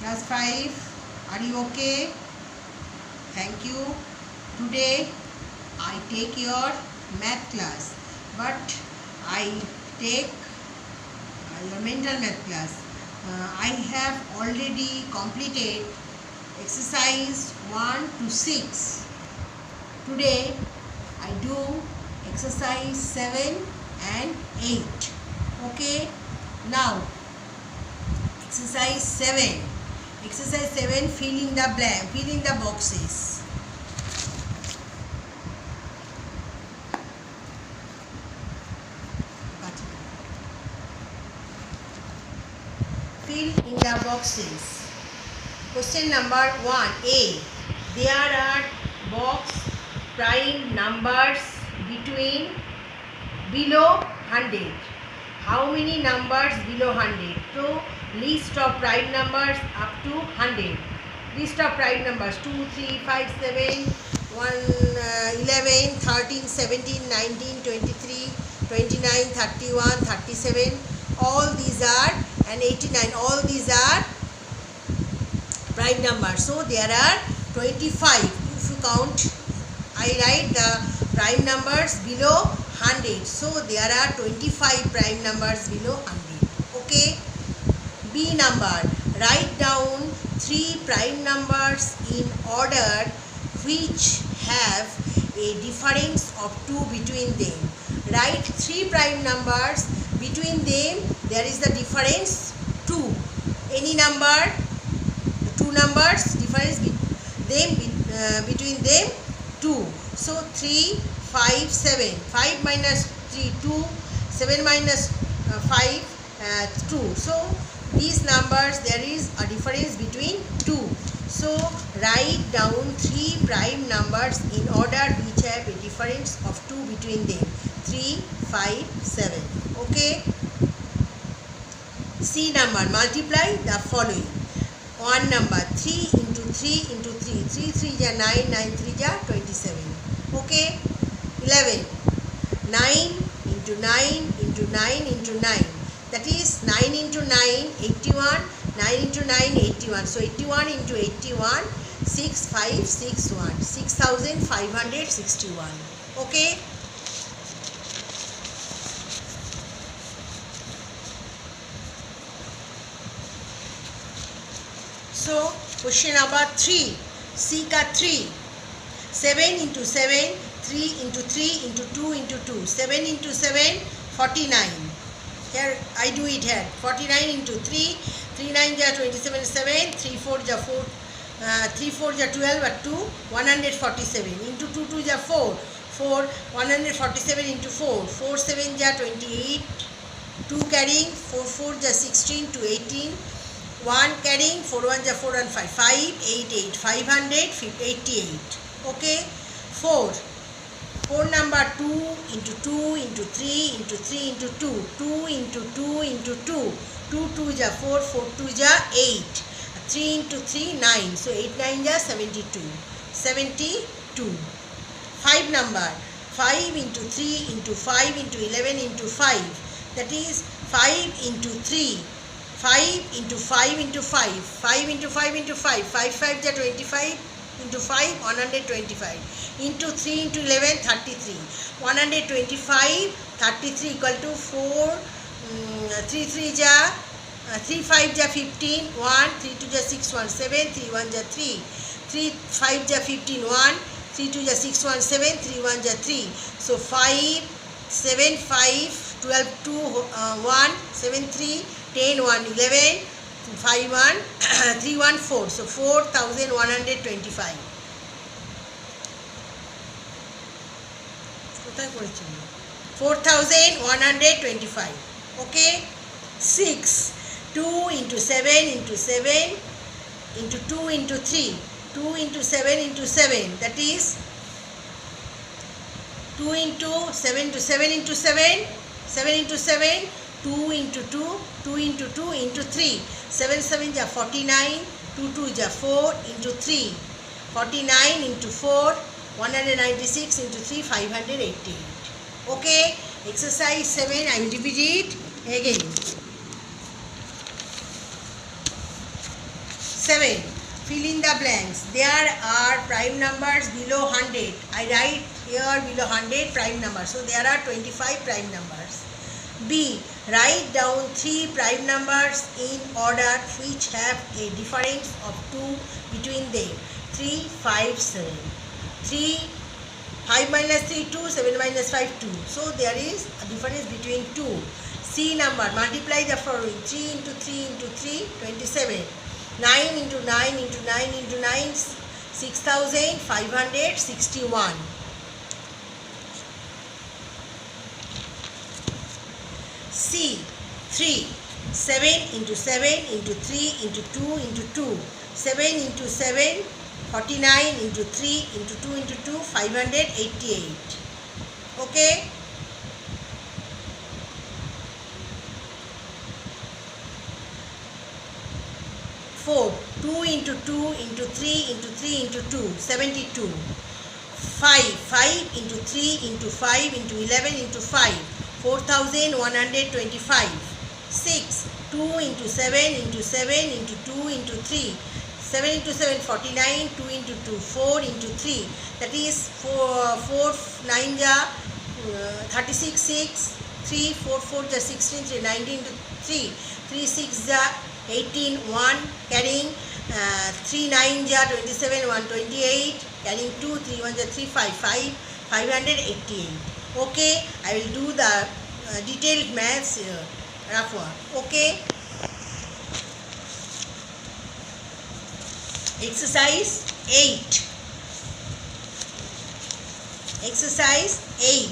Class 5, are you okay? Thank you. Today I take your math class, but I take your mental math class. I have already completed exercise 1 to 6. Today I do exercise 7 and 8. Okay, now exercise 7. Exercise 7, fill in the boxes. Fill in the boxes. Question number 1, A. There are box prime numbers below 100. How many numbers below 100? So, list of prime numbers up to 100. List of prime numbers 2, 3, 5, 7, 1, 11, 13, 17, 19, 23, 29, 31, 37. All these are, and 89. All these are prime numbers. So, there are 25. If you count, I write the prime numbers below 100. So, there are 25 prime numbers below 100. Okay. B number. Write down 3 prime numbers in order which have a difference of 2 between them. Write 3 prime numbers, between them there is the difference 2. Any number, 2 numbers, difference between them 2. So 3, 5, 7. 5 minus 3, 2. 7 minus 5, 2. So these numbers, there is a difference between 2. So write down 3 prime numbers in order which have a difference of 2 between them. 3, 5, 7. Okay. C number. Multiply the following. 1 number. 3 into 3 into 3. 3 3 ja 9, 9 3 ja 27. Okay. 11. 9 into 9 into 9 into 9. That is 9 into 9, 81. 9 into 9, 81. So 81 into 81, 6561. 6561. Okay. So question number 3. C ka 3. 7 into 7, 3 into 3 into 2 into 2. 7 into 7, 49. Here I do it here. 49 into 3. 3 9 ja 27, 7. 3 4 ja 4. 3 4 ja 12 at 2. 147 into 2 2 ja 4. 4 147 into 4. 4 7 ja 28. 2 carrying 4 4 ja 16 to 18. 1 carrying 4 1 ja 4 and 5. 5 8 8. 588. Okay. 4 number 2 into 2 into 3 into 3 into 2. 2 into 2 into 2. 2 2 ja 4. 4 2 ja 8. 3 into 3 9. So 8 9 ja 72. 72. 5 number. 5 into 3 into 5 into 11 into 5. That is 5 into 3. 5 into 5 into 5. 5 into 5 into 5. 5 5 ja 25. Into 5, 125. Into 3 into 11, 33. 125, 33 equal to 4. 3 3 ja 3 5 ja 15. 1 3 2 ja 6 1 7. 3 1 ja 3. 3 5 ja 15. 1 3 2 ja 6 1 7. 3 1 ja 3. So 5 7 5 12 2 1 7 3 10 1 11 5 1 3 1 4. So 4125. কোথায় করেছেন? 4125. Okay. 6. 2 into 7 into 7 into 2 into 3. 2 into 7 into 7. That is 2 into 7 to 7 into 7. 7 into 7. 2 into 2. 2 into 2 into 3. 7 7 ja 49. 2 2 ja 4 into 3. 49 into 4. 196 into 3. 588. Okay. Exercise 7. I will repeat it again. 7. Fill in the blanks. There are prime numbers below 100. I write here below 100 prime numbers. So there are 25 prime numbers. B. Write down 3 prime numbers in order which have a difference of 2 between them. 3, 5, 7. 3, 5 minus 3, 2, 7 minus 5, 2. So there is a difference between 2. C number, multiply the following. 3 into 3 into 3, 27. 9 into 9 into 9 into 9, 6,561. C. 3. 7 into 7 into 3 into 2 into 2. 7 into 7, 49 into 3 into 2 into 2, 588. Okay. 4. 2 into 2 into 3 into 3 into 2, 72. 5 into 3 into 5 into 11 into 5, 4,125. 6. 2 into 7 into 7 into 2 into 3, 7 into 7, 49, 2 into 2, 4 into 3, that is 4 9 ja 36, 6, 3 4 4 ja 16, 3 19 into 3, 3 6 ja 18, 1, carrying 3 9 ja 27, 128, carrying 2, 3 1 ja 3, 5, 588. Okay, I will do the detailed maths rough work. Okay. Exercise 8. Exercise 8.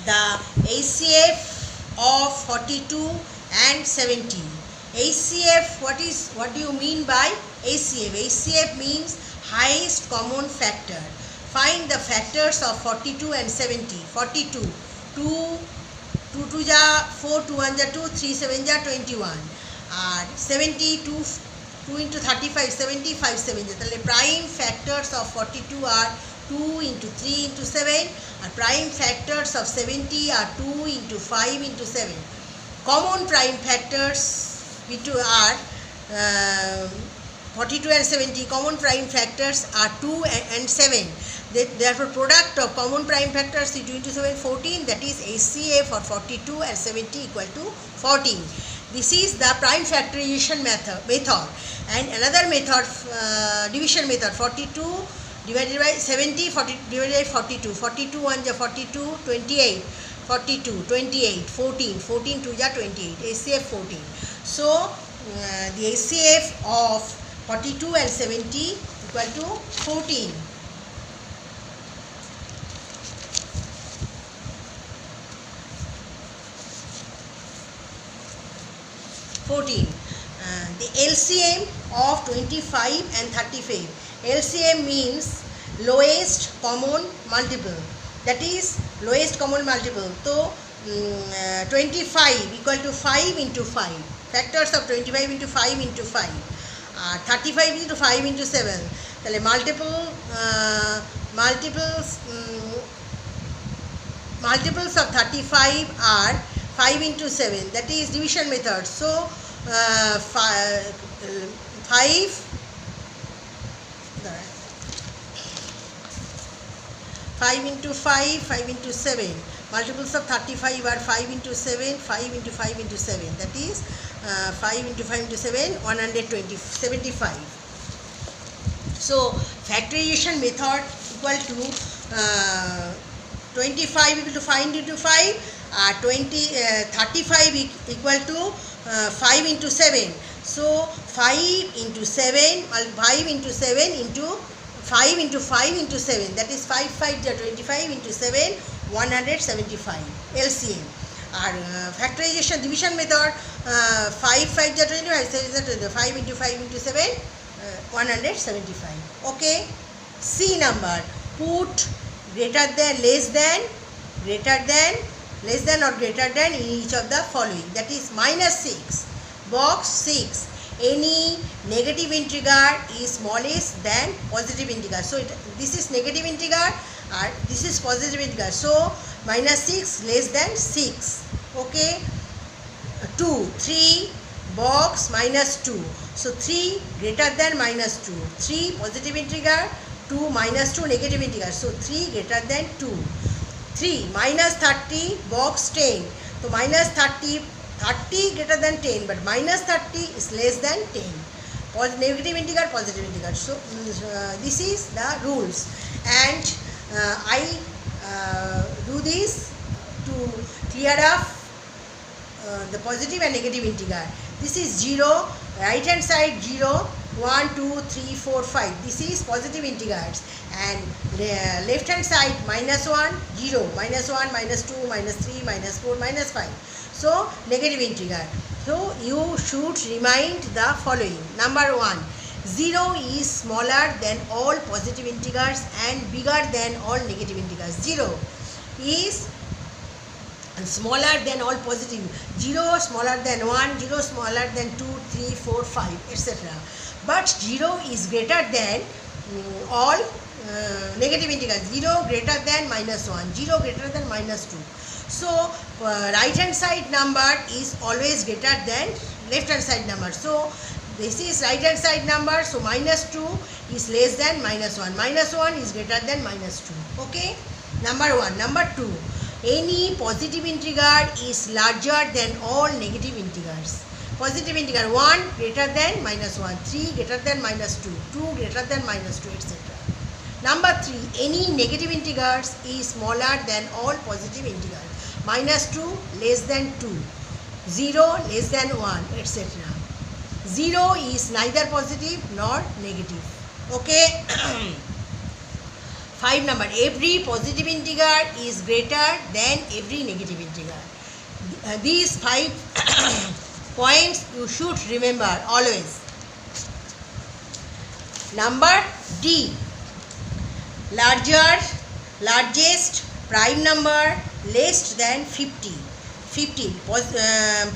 The HCF of 42 and 70. HCF, what do you mean by HCF? HCF means highest common factor. Find the factors of 42 and 70. 42, 2 2 ja 4, 2 1 ja 2, 3 7 ja 21. And 70, 2 into 35, 70, 5 7 ja. The prime factors of 42 are 2 into 3 into 7. And prime factors of 70 are 2 into 5 into 7. Common prime factors are 42 and 70. Common prime factors are 2 and 7. Therefore, product of common prime factors is 2 into 7, 14. That is HCF for 42 and 70 equal to 14. This is the prime factorization method. And another method, division method, 42 divided by 70, 40 divided by 42. 42 1 ja 42, 28, 42, 28, 14, 14 2 ja 28, HCF 14. So, the HCF of 42 and 70 equal to 14. 14. The LCM of 25 and 35. LCM means lowest common multiple. That is lowest common multiple. So 25 equal to 5 into 5. Factors of 25 into 5 into 5. 35 into 5 into 7. So multiples of 35 are 5 into 7. That is division method. So 5 into 5, 5 into 7. Multiples of 35 are 5 into 7, 5 into 5 into 7. That is 5 into 5 into 7, 120, 75. So, factorization method equal to 25 equal to 5 into 5, 35 equal to 5 into 7. So, 5 into 7, 5 into 7 into 5 into 5 into 7. That is 5 5 25 into 7, 175 LCM. Our factorization division method 5 5 25, 5 into 5 into 7, 175. Okay. C number, put greater than, less than, greater than, less than or greater than in each of the following. That is minus 6, box 6. Any negative integer is smallest than positive integer. So this is negative integer and this is positive integer. So minus 6 less than 6. Okay. 2, 3, box minus 2. So 3 greater than minus 2. 3 positive integer, 2 minus 2 negative integer. So 3 greater than 2. 3 minus 30 box 10. So minus 30 greater than 10, but minus 30 is less than 10. Negative integer, positive integer. So this is the rules, and I do this to clear up the positive and negative integer. This is 0, right hand side 0, 1, 2, 3, 4, 5. This is positive integers, and left hand side minus 1, 0, minus 1, minus 2, minus 3, minus 4, minus 5. So negative integer. So you should remind the following. Number 1, 0 is smaller than all positive integers and bigger than all negative integers. 0 is smaller than all positive. 0 smaller than 1, 0 smaller than 2, 3, 4, 5, etc. But 0 is greater than all negative integers. 0 greater than minus 1, 0 greater than minus 2. So right hand side number is always greater than left hand side number. So this is right hand side number. So minus 2 is less than minus 1. Minus 1 is greater than minus 2. Okay. Number 1. Number 2. Any positive integer is larger than all negative integers. Positive integer 1 greater than minus 1, 3 greater than minus 2, 2 greater than minus 2, etc. Number 3. Any negative integers is smaller than all positive integers. Minus 2 less than 2, 0 less than 1, etc. 0 is neither positive nor negative. Okay. 5 number. Every positive integer is greater than every negative integer. These 5 points you should remember always. Number D. Largest prime number less than 50. 50.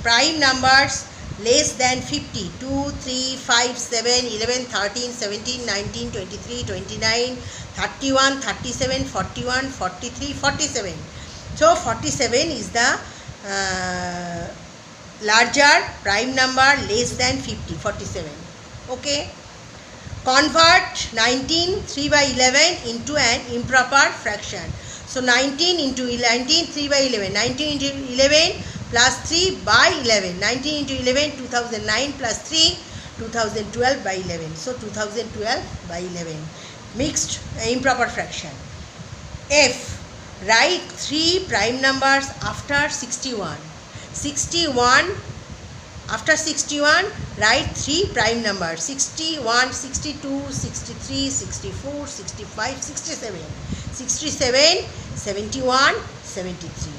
Prime numbers less than 50. 2, 3, 5, 7, 11, 13, 17, 19, 23, 29, 31, 37, 41, 43, 47. So 47 is the larger prime number less than 50. 47. Okay. Convert 19 3 by 11 into an improper fraction. So 19 into 19 3 by 11. 19 into 11 plus 3 by 11. 19 into 11 2009 plus 3 2012 by 11. So 2012 by 11. Mixed improper fraction. F. Write 3 prime numbers after 61. 61. After 61, write 3 prime numbers. 61, 62, 63, 64, 65, 67. 67, 71, 73.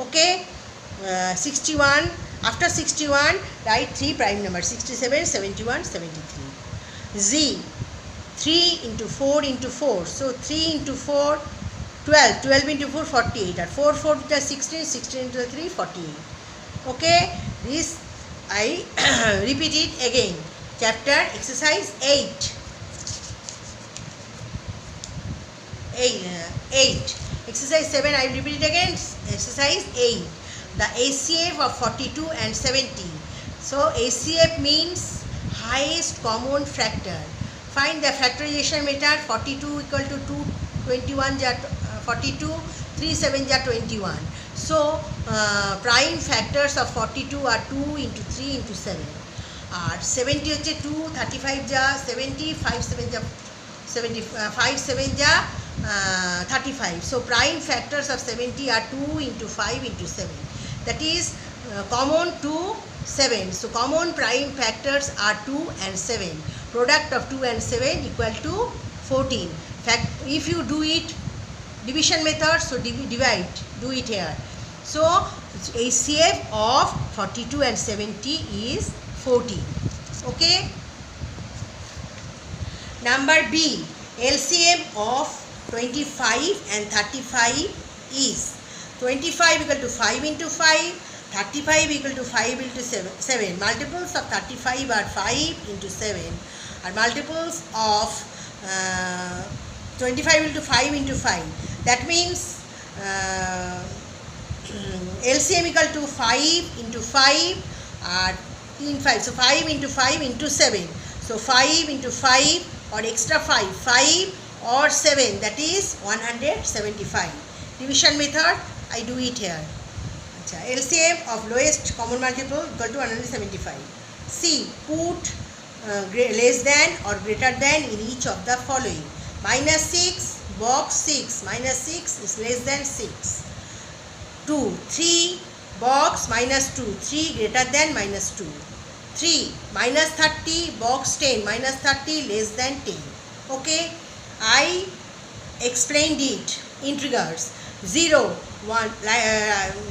Okay. 61. After 61, write 3 prime numbers. 67, 71, 73. Z. 3 into 4 into 4. So 3 into 4, 12. 12 into 4, 48. And 4, 4 into 16, 16 into 3, 48. Okay. This I repeat it again. Chapter exercise 8. 8. Exercise 7 I will repeat it again. Exercise 8. The HCF of 42 and 70. So HCF means highest common factor. Find the factorization method. 42 equal to 221 42, 3 7 21. So prime factors of 42 are 2 into 3 into 7. আর 70 হচ্ছে 2 35 যা 70 5 7 যা 5 7 যা 35. So prime factors of 70 are 2 into 5 into 7. That is common to 7. So common prime factors are 2 and 7. Product of 2 and 7 equal to 14. If you do it division method, so divide, do it here. So HCF of 42 and 70 is 14. Okay. Number B. LCM of 25 and 35 is 25 equal to 5 into 5, 35 equal to 5 into 7. Multiples of 35 are 5 into 7, and multiples of 25 into 5 into 5. That means LCM equal to 5 into 5, 3 5. So 5 into 5 into 7. So 5 into 5 or extra 5 or 7, that is 175. Division method, I do it here. LCM of lowest common multiple equal to 175. C. Put less than or greater than in each of the following. Minus 6, box 6. Minus 6 is less than 6. 2. 3, box minus 2. 3 greater than minus 2. 3. Minus 30, box 10. Minus 30 less than 10. Okay. I explained it in triggers. 0, 1,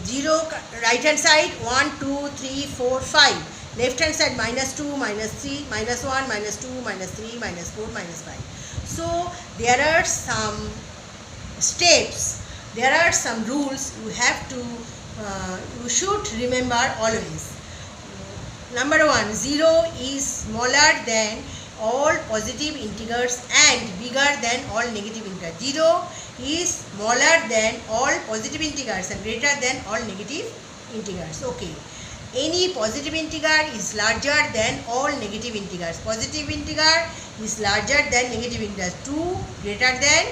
0 right hand side 1, 2, 3, 4, 5. Left hand side minus 2, minus 3, minus 1, minus 2, minus 3, minus 4, minus 5. So there are some steps, there are some rules you have to, you should remember always. Number 1, 0 is smaller than all positive integers and bigger than all negative integers. 0 is smaller than all positive integers and greater than all negative integers. Okay. Any positive integer is larger than all negative integers. Positive integer is larger than negative integers. 2 greater than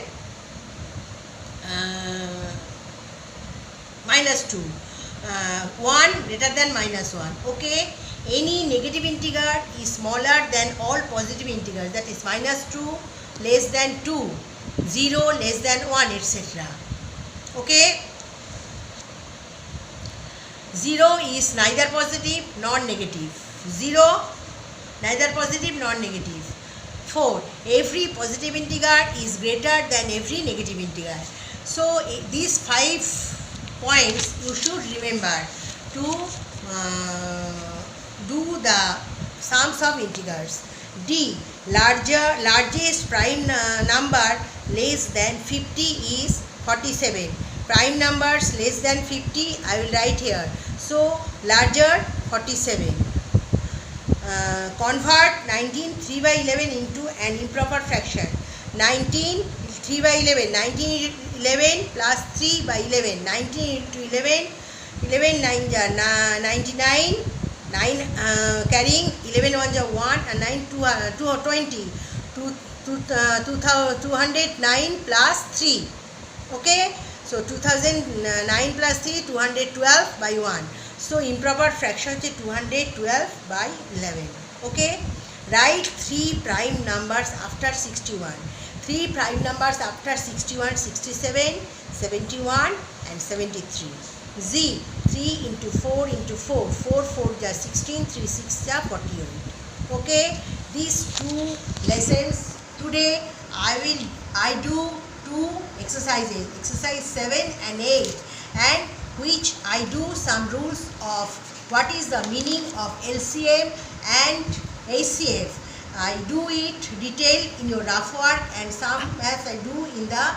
minus 2. 1 greater than minus 1. Okay. Any negative integer is smaller than all positive integers, that is minus 2 less than 2, 0 less than 1, etc. Okay. 0 is neither positive nor negative. 0 neither positive nor negative. 4. Every positive integer is greater than every negative integer. So these 5 points you should remember to do the sums of integers. D. Largest prime number less than 50 is 47. Prime numbers less than 50 I will write here. So larger 47. Convert 19 3 by 11 into an improper fraction. 19 3 by 11. 19 11 plus 3 by 11. 19 into 11. 11 9 99. 9 carrying 11 1 1 and 9 20. 209 plus 3. Okay. So 2009 plus 3 212 by 1. So improper fraction is 212 by 11. Okay. Write 3 prime numbers after 61. 3 prime numbers after 61, 67, 71 and 73. Z. 3 into 4 into 4. 4 4 is 16, 3 6 is 48. Okay. These 2 lessons today I do 2 exercises, exercise 7 and 8, and which I do some rules of what is the meaning of LCM and HCF. I do it detailed in your rough work, and some maths I do in the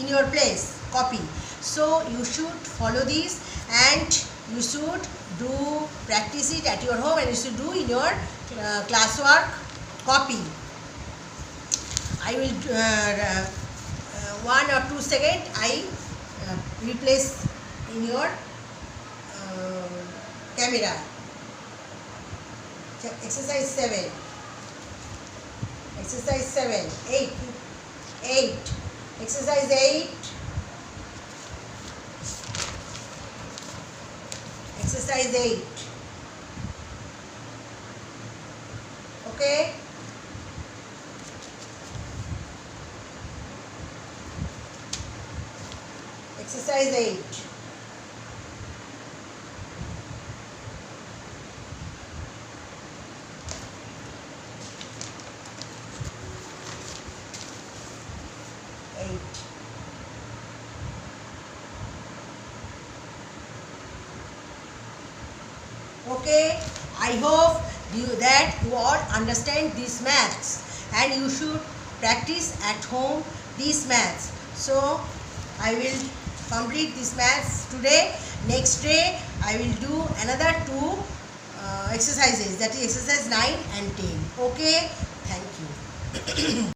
in your place copy. So you should follow this and you should do practice it at your home, and you should do in your classwork copy. I will 1 or 2 seconds I replace in your camera. Exercise 7. Exercise 7. 8. Exercise 8. Exercise 8. Okay. Exercise 8. Okay, I hope that you all understand these maths, and you should practice at home these maths. So I will complete this maths today. Next day I will do another 2 exercises, that is exercise 9 and 10. Okay, thank you.